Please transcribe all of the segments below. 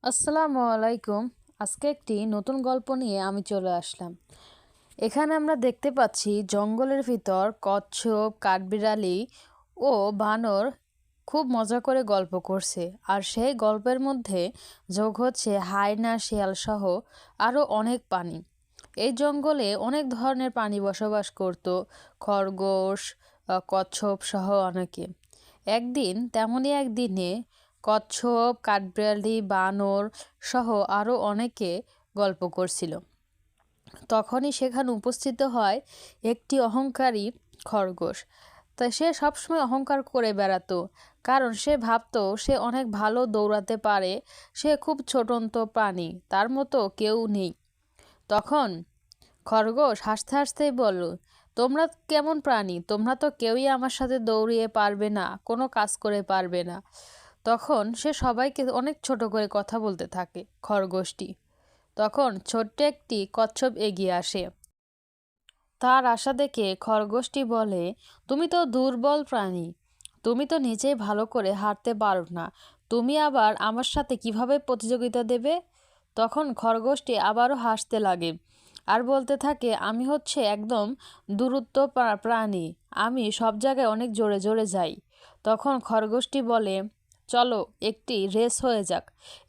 আসসালামু আলাইকুম। আজকে একটি নতুন গল্প নিয়ে আমি চলে আসলাম। এখানে আমরা দেখতে পাচ্ছি জঙ্গলের ভিতর কচ্ছপ, কাঠবিড়ালি ও বানর খুব মজা করে গল্প করছে। আর সেই গল্পের মধ্যে যোগ হচ্ছে হায়না, শিয়াল সহ আরও অনেক প্রাণী। এই জঙ্গলে অনেক ধরনের প্রাণী বসবাস করত, খরগোশ, কচ্ছপ সহ অনেকে। তেমনই একদিনে কচ্ছপ, কাঠবিড়ালি, বানর সহ আরও অনেকে গল্প করছিল। তখনই সেখানে উপস্থিত হয় একটি অহংকারী খরগোশ। তাই সে সবসময় অহংকার করে বেড়াতো, কারণ সে ভাবতো সে অনেক ভালো দৌড়াতে পারে। সে খুব ছোটন্ত প্রাণী, তার মতো কেউ নেই। তখন খরগোশ হাসতে হাসতেই বলল, তোমরা কেমন প্রাণী? তোমরা তো কেউই আমার সাথে দৌড়িয়ে পারবে না, কোনো কাজ করে পারবে না। তখন সে সবাইকে অনেক ছোট করে কথা বলতে থাকে খরগোশটি। তখন ছোট্ট একটি কচ্ছপ এগিয়ে আসে। তার আশা দেখে খরগোশটি বলে, তুমি তো দুর্বল প্রাণী, তুমি তো নিজেই ভালো করে হাঁটতে পারো না, তুমি আবার আমার সাথে কিভাবে প্রতিযোগিতা দেবে? তখন খরগোশটি আবারও হাসতে লাগে আর বলতে থাকে, আমি হচ্ছে একদম দুরুত্ব প্রাণী, আমি সব জায়গায় অনেক জোরে জোরে যাই। তখন খরগোশটি বলে, চলো একটি রেস হয়ে যাক,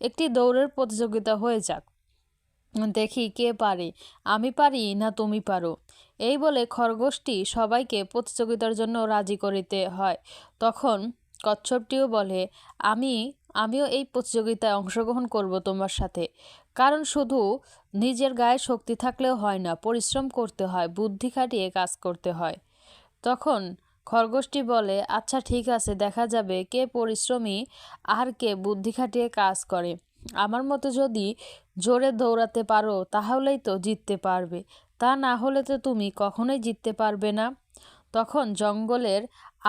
একটি দৌড়ের প্রতিযোগিতা হয়ে যাক, দেখি কে পারে, আমি পারি না তুমি পারো। এই বলে খরগোশটি সবাইকে প্রতিযোগিতার জন্য রাজি করিতে হয়। তখন কচ্ছপটিও বলে, আমি আমিও এই প্রতিযোগিতায় অংশগ্রহণ করব তোমার সাথে, কারণ শুধু নিজের গায়ে শক্তি থাকলেও হয় না, পরিশ্রম করতে হয়, বুদ্ধি খাটিয়ে কাজ করতে হয়। তখন খরগোশটি বলে, আচ্ছা ঠিক আছে, দেখা যাবে কে পরিশ্রমী আর কে বুদ্ধি খাটিয়ে কাজ করে। আমার মতো যদি জোরে দৌড়াতে পারো তাহলেই তো জিততে পারবে, তা না হলে তো তুমি কখনোই জিততে পারবে না। তখন জঙ্গলের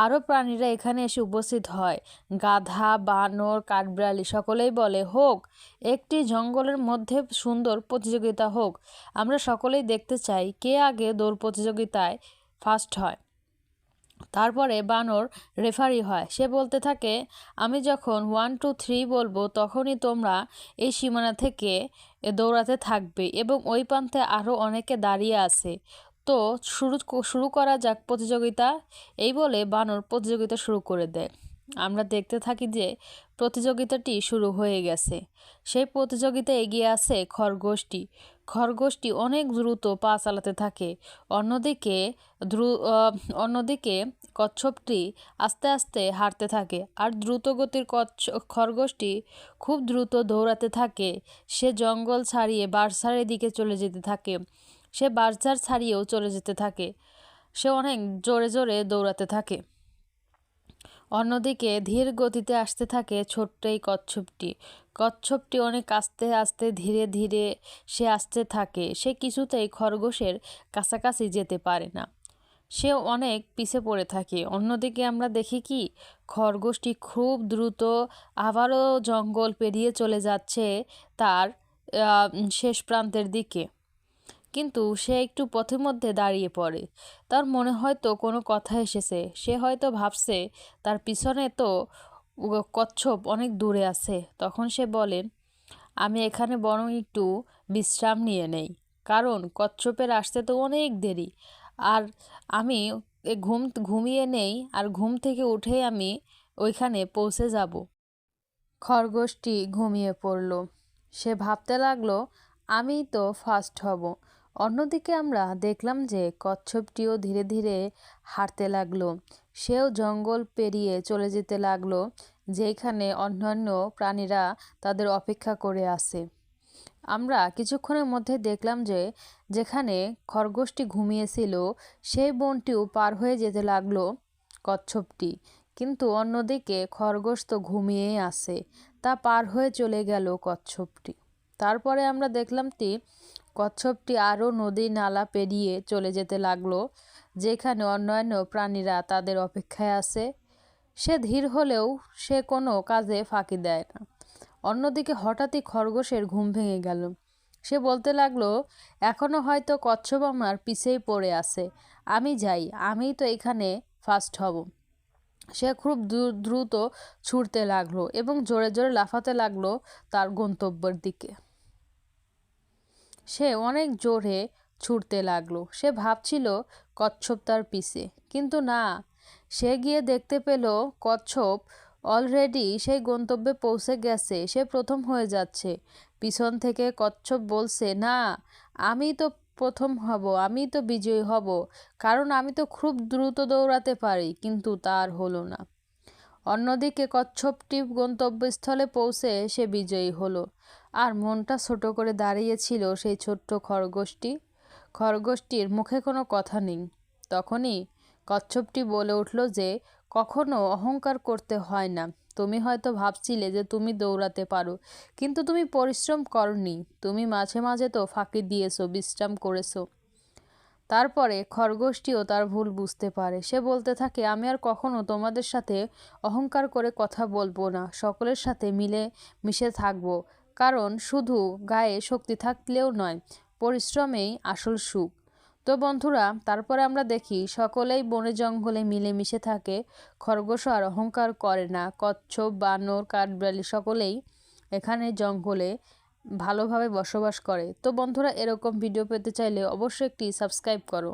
আরও প্রাণীরা এখানে এসে উপস্থিত হয়। গাধা, বানর, কাঠবিড়ালি সকলেই বলে, হোক একটি জঙ্গলের মধ্যে সুন্দর প্রতিযোগিতা হোক, আমরা সকলেই দেখতে চাই কে আগে দৌড় প্রতিযোগিতায় ফার্স্ট হয়। তারপরে বানর রেফারি হয়। সে বলতে থাকে, আমি যখন 1 2 3 বলবো তখনই তোমরা এই সীমানা থেকে দৌড়াতে থাকবে এবং ওই প্রান্তে আরও অনেকে দাঁড়িয়ে আছে। তো শুরু করা যাক প্রতিযোগিতা। এই বলে বানর প্রতিযোগিতা শুরু করে দেয়। আমরা দেখতে থাকি যে প্রতিযোগিতাটি শুরু হয়ে গেছে। সেই প্রতিযোগিতায় এগিয়ে আছে খরগোশটি। খরগোশটি অনেক দ্রুত পা চালাতে থাকে। অন্যদিকে অন্যদিকে কচ্ছপটি আস্তে আস্তে হাঁটতে থাকে, আর দ্রুতগতির খরগোশটি খুব দ্রুত দৌড়াতে থাকে। সে জঙ্গল ছাড়িয়ে বাঁশঝাড়ের দিকে চলে যেতে থাকে। সে বাঁশঝাড় ছাড়িয়েও চলে যেতে থাকে। সে অনেক জোরে জোরে দৌড়াতে থাকে। অন্যদিকে ধীর গতিতে আসতে থাকে ছোট্ট এই কচ্ছপটি। কচ্ছপটি অনেক আস্তে আস্তে ধীরে ধীরে সে আসতে থাকে। সে কিছুতেই খরগোশের কাছাকাছি যেতে পারে না, সে অনেক পিছে পড়ে থাকে। অন্যদিকে আমরা দেখি কি, খরগোশটি খুব দ্রুত আবারও জঙ্গল পেরিয়ে চলে যাচ্ছে তার শেষ প্রান্তের দিকে। কিন্তু সে একটু পথের মধ্যে দাঁড়িয়ে পড়ে। তার মনে হয়তো কোনো কথা এসেছে। সে হয়তো ভাবছে তার পিছনে তো কচ্ছপ অনেক দূরে আছে। তখন সে বলে, আমি এখানে বরং একটু বিশ্রাম নিয়ে নেই, কারণ কচ্ছপের আসতে তো অনেক দেরি। আর আমি ঘুমিয়ে নেই, আর ঘুম থেকে উঠেই আমি ওইখানে পৌঁছে যাব। খরগোশটি ঘুমিয়ে পড়ল। সে ভাবতে লাগলো, আমিই তো ফার্স্ট হব। অন্যদিকে আমরা দেখলাম যে কচ্ছপটিও ধীরে ধীরে হাঁটতে লাগলো। সেও জঙ্গল পেরিয়ে চলে যেতে লাগলো, যেখানে অন্যান্য প্রাণীরা তাদের অপেক্ষা করে আছে। আমরা কিছুক্ষণের মধ্যে দেখলাম যে যেখানে খরগোশটি ঘুমিয়েছিল সেই বনটিও পার হয়ে যেতে লাগলো কচ্ছপটি। কিন্তু অন্যদিকে খরগোশ তো ঘুমিয়েই আছে, তা পার হয়ে চলে গেল কচ্ছপটি। তারপরে আমরা দেখলাম কচ্ছপটি আরও নদী নালা পেরিয়ে চলে যেতে লাগলো, যেখানে অন্যান্য প্রাণীরা তাদের অপেক্ষায় আছে। সে ধীর হলেও সে কোনো কাজে ফাঁকি দেয় না। অন্যদিকে হঠাৎই খরগোশের ঘুম ভেঙে গেল। সে বলতে লাগলো, এখনো হয়তো কচ্ছপ আমার পিছেই পড়ে আছে, আমি যাই, আমিই তো এখানে ফার্স্ট হব। সে খুব দ্রুত ছুটতে লাগলো এবং জোরে জোরে লাফাতে লাগলো তার গন্তব্যের দিকে। সে অনেক জোরে ছুটতে লাগলো। সে ভাবছিল কচ্ছপ তার পিছে, কিন্তু না, সে গিয়ে দেখতে পেল কচ্ছপ অলরেডি সেই গন্তব্যে পৌঁছে গেছে। সে প্রথম হয়ে যাচ্ছে। পিছন থেকে কচ্ছপ বলছে, না, আমি তো প্রথম হব, আমি তো বিজয়ী হব, কারণ আমি তো খুব দ্রুত দৌড়াতে পারি। কিন্তু তার হলো না। অন্যদিকে কচ্ছপটি গন্তব্যস্থলে পৌঁছে সে বিজয়ী হলো। আর মনটা ছোট করে দাঁড়িয়েছিল সেই ছোট্ট খরগোশটি। খরগোশটির মুখে কোনো কথা নেই। তখনই কচ্ছপটি বলে উঠল যে, কখনো অহংকার করতে হয় না। তুমি হয়তো ভাবছিলে যে তুমি দৌড়াতে পারো, কিন্তু তুমি পরিশ্রম করনি। তুমি মাঝে মাঝে তো ফাঁকি দিয়েছো, বিশ্রাম করেছো। তারপরে খরগোশটিও তার ভুল বুঝতে পারে। সে বলতে থাকে, আমি আর কখনো তোমাদের সাথে অহংকার করে কথা বলবো না। সকলের সাথে মিলে মিশে থাকবো, কারণ শুধু গায়ে শক্তি থাকলেও নয়, পরিশ্রমেই আসল সুখ। তো বন্ধুরা, তারপরে আমরা দেখি সকলেই বনে জঙ্গলে মিলেমিশে থাকে। খরগোশ আর অহংকার করে না। কচ্ছপ, বানর, কাঠবিড়ালি সকলেই এখানে জঙ্গলে ভালোভাবে বসবাস করে। তো বন্ধুরা, এরকম ভিডিও পেতে চাইলে অবশ্যই একটি সাবস্ক্রাইব করো।